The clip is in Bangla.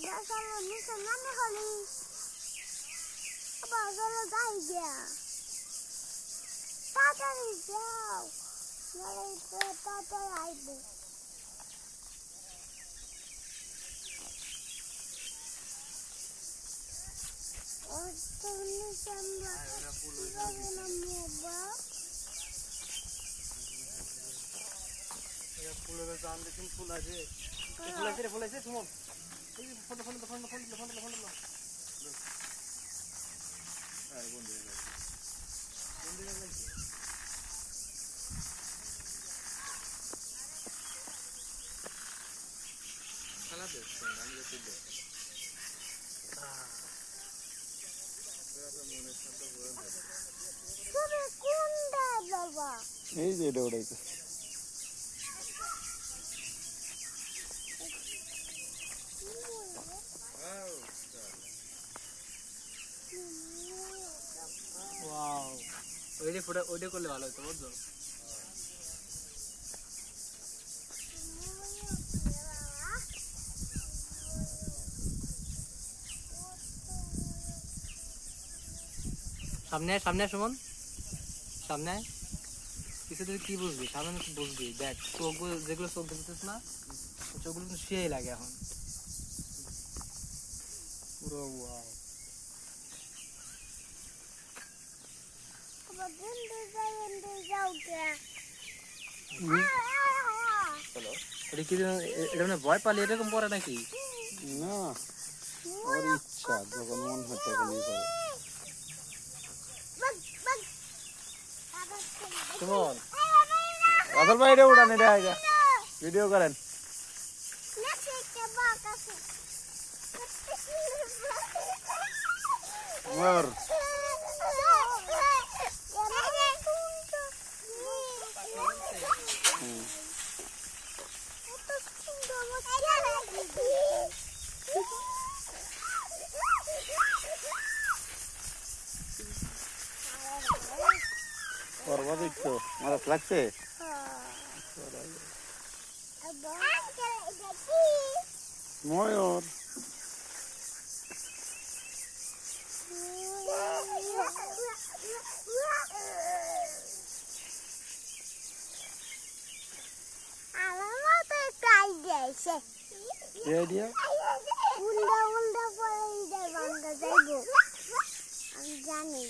Dasalo niso nane holi. Aba zalo dai dia. Tatari jao. Nale tata aibu. Otone samba. Zalo moba. Ya ফুলের দাম দেখুন ফুল আছে ফুল আছে সুমন এই ফটো এই বন্ধু খেলা দে আমি যেতে দে তুমি কোনটা বাবা এই যে এটা ওটাই তো ওয়াও ওইটা ফটো ওইটা করলে ভালো হতো বুঝছো সামনে সুমন সামনে কিছু তুই কি বুঝবি সামনে তুই বুঝবি দেখ চোখগুলো যেগুলো চোখ দেখতেছিস না চোখগুলো কিন্তু শুয়েই লাগে এখন পুরো ওয়াও এটা কি এটা মানে ভয় পালি এরকম পরে নাকি না ওর ইচ্ছা যখন মন হয় তখনই করে সুমন রাসেল ভাই এটা উঠান এটা আগে ভিডিও করেন মর করবা দেখছো মারাত লাগছে ময়ূর আইডিয়া উল্টা পরে ভাঙ্গা যাইব আমি জানি